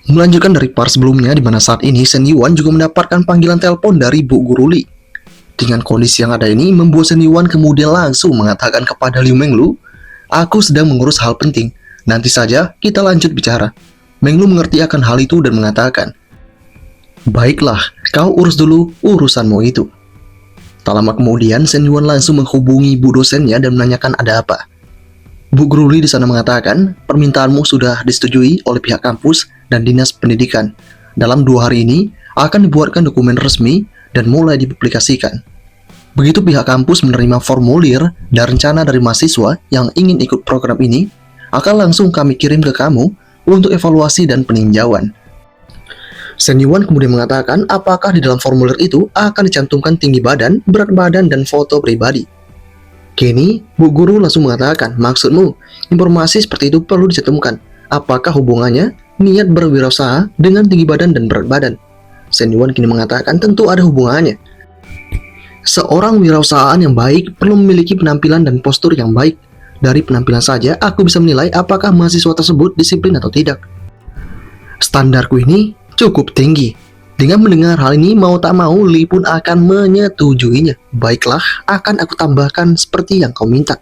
Melanjutkan dari part sebelumnya, di mana saat ini Shen Yuan juga mendapatkan panggilan telepon dari Bu Guru Li. Dengan kondisi yang ada ini, membuat Shen Yuan kemudian langsung mengatakan kepada Liu Menglu, "Aku sedang mengurus hal penting. Nanti saja kita lanjut bicara." Menglu mengerti akan hal itu dan mengatakan, "Baiklah, kau urus dulu urusanmu itu." Tak lama kemudian, Shen Yuan langsung menghubungi bu dosennya dan menanyakan ada apa. Bu Guru Li di sana mengatakan, "Permintaanmu sudah disetujui oleh pihak kampus dan dinas pendidikan. Dalam 2 hari ini akan dibuatkan dokumen resmi dan mulai dipublikasikan." Begitu pihak kampus menerima formulir dan rencana dari mahasiswa yang ingin ikut program ini, akan langsung kami kirim ke kamu untuk evaluasi dan peninjauan. Shen Yuan kemudian mengatakan apakah di dalam formulir itu akan dicantumkan tinggi badan, berat badan, dan foto pribadi. Kini, Bu Guru langsung mengatakan, "Maksudmu, informasi seperti itu perlu dicantumkan. Apakah hubungannya niat berwirausaha dengan tinggi badan dan berat badan?" Shen Yuan kini mengatakan tentu ada hubungannya. Seorang wirausahaan yang baik perlu memiliki penampilan dan postur yang baik. Dari penampilan saja, aku bisa menilai apakah mahasiswa tersebut disiplin atau tidak. Standarku ini cukup tinggi. Dengan mendengar hal ini, mau tak mau, Li pun akan menyetujuinya. "Baiklah, akan aku tambahkan seperti yang kau minta."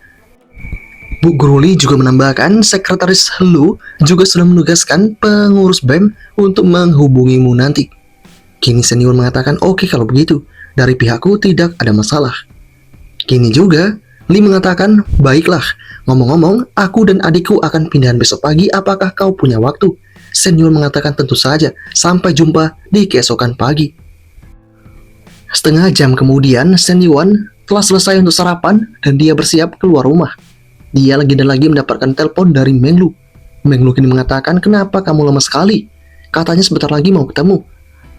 Bu Guru Li juga menambahkan, sekretaris Lu juga sudah menugaskan pengurus BEM untuk menghubungimu nanti. Kini Shen Yuan mengatakan, "Oke, kalau begitu, dari pihakku tidak ada masalah." Kini juga, Li mengatakan, "Baiklah, ngomong-ngomong, aku dan adikku akan pindahan besok pagi, apakah kau punya waktu?" Shen Yuan mengatakan tentu saja, sampai jumpa di keesokan pagi. Setengah jam kemudian, Shen Yuan telah selesai untuk sarapan dan dia bersiap keluar rumah. Dia lagi dan lagi mendapatkan telepon dari Menglu. Menglu kini mengatakan, "Kenapa kamu lama sekali? Katanya sebentar lagi mau ketemu.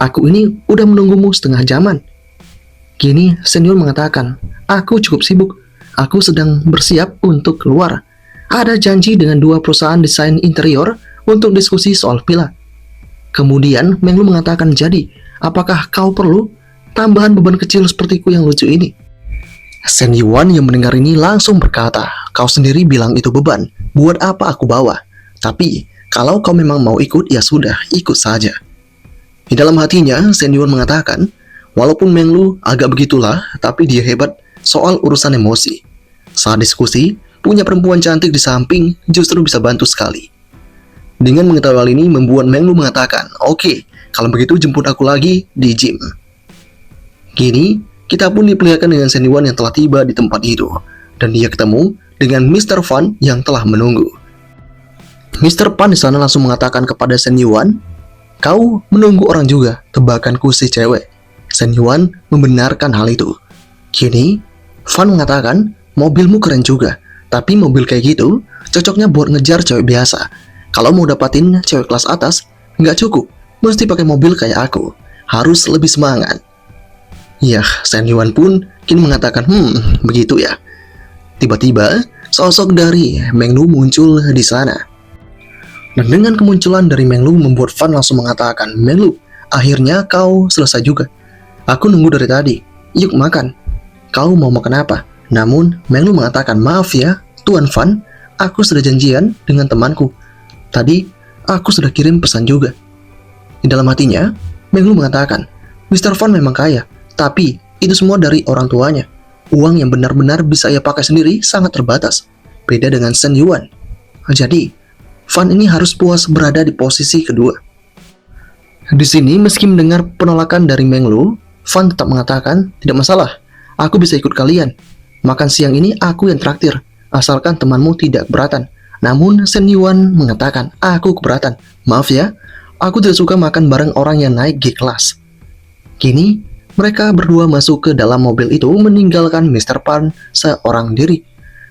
Aku ini udah menunggumu setengah jaman." Kini Shen Yuan mengatakan, "Aku cukup sibuk. Aku sedang bersiap untuk keluar. Ada janji dengan 2 perusahaan desain interior untuk diskusi soal villa." Kemudian Menglu mengatakan, "Jadi, apakah kau perlu tambahan beban kecil sepertiku yang lucu ini?" Shen Yuan yang mendengar ini langsung berkata, "Kau sendiri bilang itu beban. Buat apa aku bawa? Tapi, kalau kau memang mau ikut, ya sudah, ikut saja." Di dalam hatinya, Shen Yuan mengatakan, walaupun Menglu agak begitulah, tapi dia hebat soal urusan emosi. Saat diskusi, punya perempuan cantik di samping justru bisa bantu sekali. Dengan mengetahui hal ini, membuat Menglu mengatakan, "Oke, kalau begitu jemput aku lagi di gym." Kini, kita pun diperlihatkan dengan Shen Yuan yang telah tiba di tempat itu, dan dia ketemu dengan Mr. Fan yang telah menunggu. Mr. Fan di sana langsung mengatakan kepada Shen Yuan, "Kau menunggu orang juga, tebakanku si cewek." Shen Yuan membenarkan hal itu. Kini, Fan mengatakan, "Mobilmu keren juga, tapi mobil kayak gitu cocoknya buat ngejar cewek biasa. Kalau mau dapatin cewek kelas atas, nggak cukup, mesti pakai mobil kayak aku. Harus lebih semangat." Yah, Shen Yuan pun kini mengatakan, begitu ya. Tiba-tiba, sosok dari Menglu muncul di sana. Dan dengan kemunculan dari Menglu membuat Fan langsung mengatakan, "Menglu, akhirnya kau selesai juga. Aku nunggu dari tadi. Yuk makan. Kau mau makan apa?" Namun, Menglu mengatakan, "Maaf ya, Tuan Fan, aku sudah janjian dengan temanku. Tadi, aku sudah kirim pesan juga." Di dalam hatinya, Menglu mengatakan, "Mr. Fan memang kaya, tapi itu semua dari orang tuanya. Uang yang benar-benar bisa ia pakai sendiri sangat terbatas. Beda dengan Shen Yuan. Jadi, Fan ini harus puas berada di posisi kedua." Di sini, meski mendengar penolakan dari Menglu, Fan tetap mengatakan, "Tidak masalah, aku bisa ikut kalian. Makan siang ini aku yang traktir, asalkan temanmu tidak keberatan." Namun Shen Yuan mengatakan, "Aku keberatan. Maaf ya, aku tidak suka makan bareng orang yang naik G kelas." Kini, mereka berdua masuk ke dalam mobil itu meninggalkan Mr. Fan seorang diri.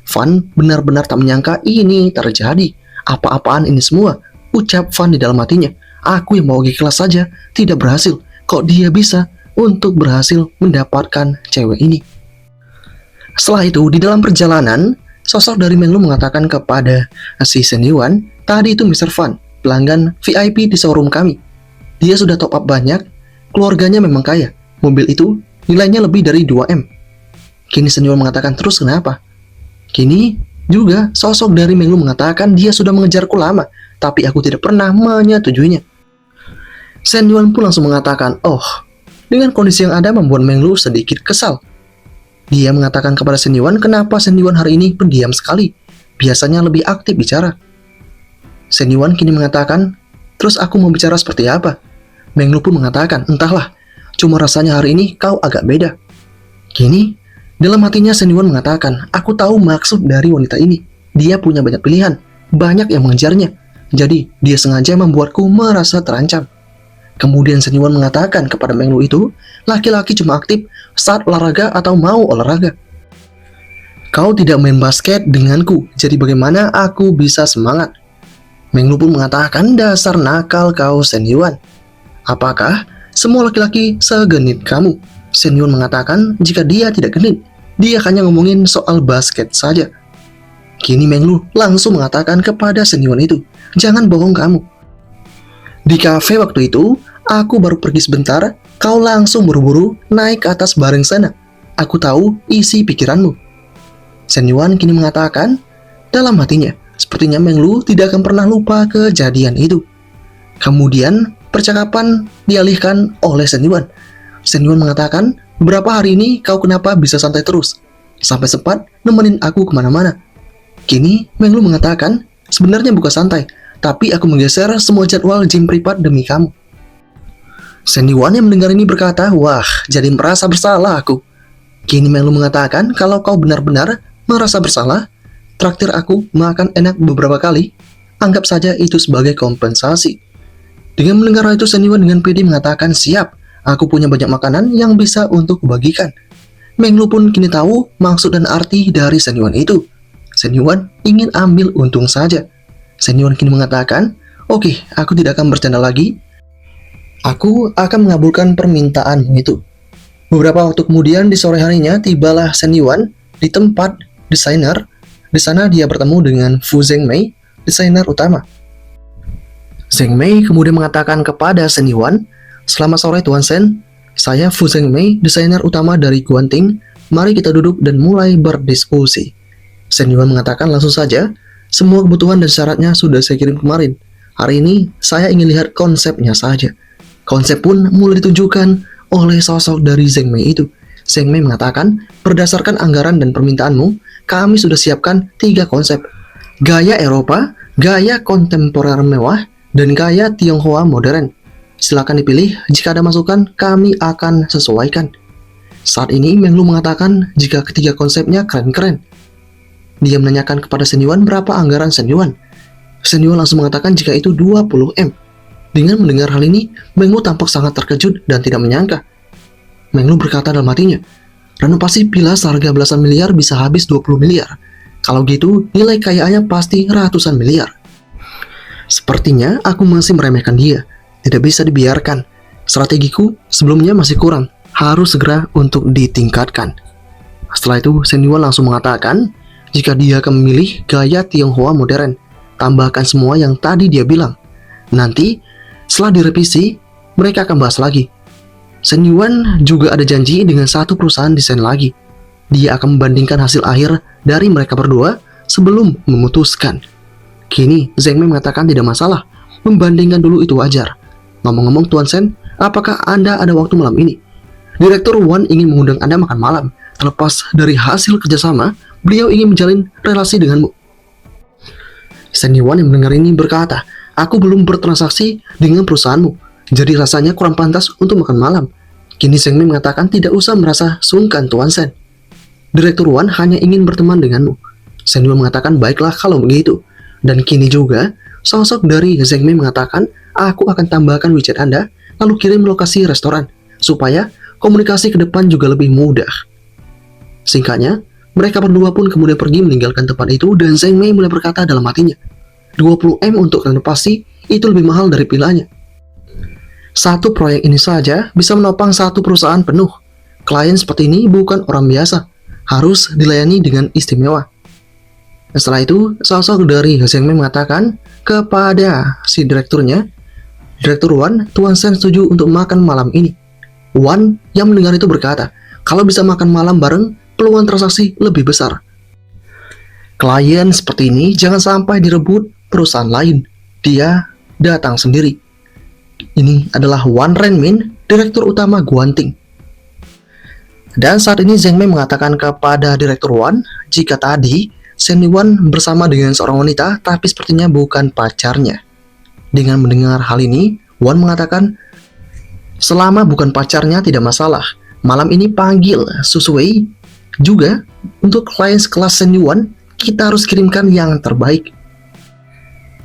Fan benar-benar tak menyangka ini terjadi. "Apa-apaan ini semua?" ucap Fan di dalam hatinya. "Aku yang mau G kelas saja tidak berhasil. Kok dia bisa untuk berhasil mendapatkan cewek ini?" Setelah itu, di dalam perjalanan, sosok dari Menglu mengatakan kepada si Shen Yuan, "Tadi itu Mr. Fan, pelanggan VIP di showroom kami. Dia sudah top up banyak, keluarganya memang kaya. Mobil itu nilainya lebih dari 2M. Kini Shen Yuan mengatakan, "Terus kenapa?" Kini juga sosok dari Menglu mengatakan, "Dia sudah mengejarku lama, tapi aku tidak pernah menyetujuinya." Shen Yuan pun langsung mengatakan, "Oh." Dengan kondisi yang ada membuat Meng Lu sedikit kesal. Dia mengatakan kepada Shen Yuan kenapa Shen Yuan hari ini pendiam sekali. Biasanya lebih aktif bicara. Shen Yuan kini mengatakan, "Terus aku mau bicara seperti apa?" Meng Lu pun mengatakan, "Entahlah, cuma rasanya hari ini kau agak beda." Kini, dalam hatinya Shen Yuan mengatakan, "Aku tahu maksud dari wanita ini. Dia punya banyak pilihan, banyak yang mengejarnya. Jadi, dia sengaja membuatku merasa terancam." Kemudian Shen Yuan mengatakan kepada Meng Lu itu, laki-laki cuma aktif saat olahraga atau mau olahraga. "Kau tidak main basket denganku, jadi bagaimana aku bisa semangat?" Meng Lu pun mengatakan, "Dasar nakal kau, Shen Yuan. Apakah semua laki-laki segenit kamu?" Shen Yuan mengatakan jika dia tidak genit, dia hanya ngomongin soal basket saja. Kini Meng Lu langsung mengatakan kepada Shen Yuan itu, "Jangan bohong kamu. Di kafe waktu itu, aku baru pergi sebentar, kau langsung buru-buru naik ke atas bareng sana. Aku tahu isi pikiranmu." Shen Yuan kini mengatakan dalam hatinya, sepertinya Meng Lu tidak akan pernah lupa kejadian itu. Kemudian, percakapan dialihkan oleh Shen Yuan. Shen Yuan mengatakan, "Beberapa hari ini kau kenapa bisa santai terus? Sampai sempat nemenin aku kemana-mana." Kini, Meng Lu mengatakan, "Sebenarnya bukan santai, tapi aku menggeser semua jadwal gym privat demi kamu." Shen Yuan yang mendengar ini berkata, "Wah, jadi merasa bersalah aku." Kini Meng Lu mengatakan, "Kalau kau benar-benar merasa bersalah, traktir aku makan enak beberapa kali, anggap saja itu sebagai kompensasi." Dengan mendengar hal itu, Shen Yuan dengan pede mengatakan, "Siap, aku punya banyak makanan yang bisa untuk kubagikan." Meng Lu pun kini tahu maksud dan arti dari Shen Yuan itu. Shen Yuan ingin ambil untung saja. Shen Yuan kini mengatakan, "Oke, aku tidak akan bercanda lagi. Aku akan mengabulkan permintaanmu itu." Beberapa waktu kemudian di sore harinya tibalah Shen Yuan di tempat desainer. Di sana dia bertemu dengan Fu Zhengmei, desainer utama. Zhengmei kemudian mengatakan kepada Shen Yuan, "Selamat sore Tuan Shen, saya Fu Zhengmei, desainer utama dari Guanting. Mari kita duduk dan mulai berdiskusi." Shen Yuan mengatakan langsung saja, "Semua kebutuhan dan syaratnya sudah saya kirim kemarin. Hari ini saya ingin lihat konsepnya saja." Konsep pun mulai ditunjukkan oleh sosok dari Zhengmei itu. Zhengmei mengatakan, "Berdasarkan anggaran dan permintaanmu, kami sudah siapkan 3 konsep. Gaya Eropa, gaya kontemporer mewah, dan gaya Tionghoa modern. Silakan dipilih, jika ada masukan, kami akan sesuaikan." Saat ini Meng Lu mengatakan jika ketiga konsepnya keren-keren. Dia menanyakan kepada Shen Yuan berapa anggaran Shen Yuan. Shen Yuan langsung mengatakan jika itu 20 M. Dengan mendengar hal ini, Meng Lu tampak sangat terkejut dan tidak menyangka. Meng Lu berkata dalam hatinya, "Renovasi villa seharga belasan miliar bisa habis 20 miliar. Kalau gitu, nilai kekayaannya pasti ratusan miliar. Sepertinya aku masih meremehkan dia. Tidak bisa dibiarkan. Strategiku sebelumnya masih kurang. Harus segera untuk ditingkatkan." Setelah itu, Shen Yuan langsung mengatakan jika dia akan memilih gaya Tionghoa modern. Tambahkan semua yang tadi dia bilang. Nanti, setelah direvisi, mereka akan bahas lagi. Shen Yuan juga ada janji dengan satu perusahaan desain lagi. Dia akan membandingkan hasil akhir dari mereka berdua sebelum memutuskan. Kini, Zhengmei mengatakan tidak masalah. Membandingkan dulu itu wajar. Ngomong-ngomong Tuan Shen, apakah Anda ada waktu malam ini? Direktur Wan ingin mengundang Anda makan malam. Terlepas dari hasil kerjasama, beliau ingin menjalin relasi denganmu. Shen Yuan yang mendengar ini berkata, "Aku belum bertransaksi dengan perusahaanmu, jadi rasanya kurang pantas untuk makan malam." Kini Zhengmei mengatakan tidak usah merasa sungkan Tuan Shen. Direktur Wan hanya ingin berteman denganmu. Shen Yuan mengatakan baiklah kalau begitu. Dan kini juga, sosok dari Zhengmei mengatakan, "Aku akan tambahkan widget Anda, lalu kirim lokasi restoran, supaya komunikasi ke depan juga lebih mudah." Singkatnya, mereka berdua pun kemudian pergi meninggalkan tempat itu dan Zhengmei mulai berkata dalam hatinya, 20 M untuk renovasi itu lebih mahal dari vilanya. Satu proyek ini saja bisa menopang satu perusahaan penuh. Klien seperti ini bukan orang biasa, harus dilayani dengan istimewa. Setelah itu, sosok dari Zhengmei mengatakan kepada si direkturnya, "Direktur Wan, Tuan Shen setuju untuk makan malam ini." Wan yang mendengar itu berkata, "Kalau bisa makan malam bareng, peluang transaksi lebih besar. Klien seperti ini jangan sampai direbut perusahaan lain. Dia datang sendiri." Ini adalah Wan Renmin, direktur utama Guanting. Dan saat ini Zheng Mei mengatakan kepada Direktur Wan, jika tadi Shen Yuan bersama dengan seorang wanita, tapi sepertinya bukan pacarnya. Dengan mendengar hal ini, Wan mengatakan, selama bukan pacarnya tidak masalah. Malam ini panggil Su Shui juga. Untuk klien sekelas Shen Yuan, kita harus kirimkan yang terbaik.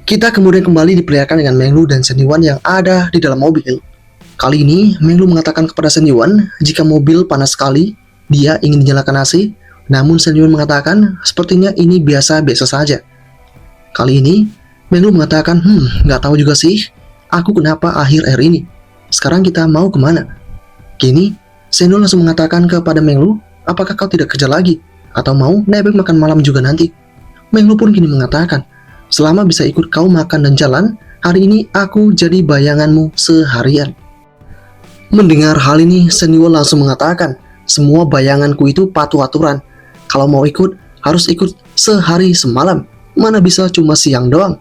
Kita kemudian kembali diperlihatkan dengan Meng Lu dan Shen Yuan yang ada di dalam mobil. Kali ini, Meng Lu mengatakan kepada Shen Yuan, jika mobil panas sekali, dia ingin dinyalakan AC. Namun Shen Yuan mengatakan, sepertinya ini biasa-biasa saja. Kali ini, Meng Lu mengatakan, nggak tahu juga sih, aku kenapa akhir-akhir ini. Sekarang kita mau kemana? Kini, Shen Yuan langsung mengatakan kepada Meng Lu, apakah kau tidak kerja lagi? Atau mau nebeng makan malam juga nanti? Meng Lu pun kini mengatakan, selama bisa ikut kau makan dan jalan, hari ini aku jadi bayanganmu seharian. Mendengar hal ini, Shen Yuan langsung mengatakan, semua bayanganku itu patuh aturan. Kalau mau ikut, harus ikut sehari semalam. Mana bisa cuma siang doang?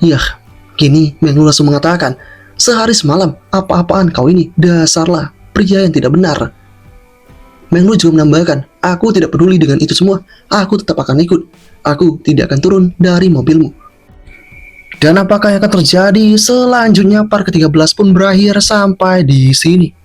Yah, kini Meng Lu langsung mengatakan, sehari semalam, apa-apaan kau ini? Dasarlah pria yang tidak benar. Meng Lu juga menambahkan, aku tidak peduli dengan itu semua. Aku tetap akan ikut. Aku tidak akan turun dari mobilmu. Dan apakah yang akan terjadi selanjutnya? Part ke-13 pun berakhir sampai di sini.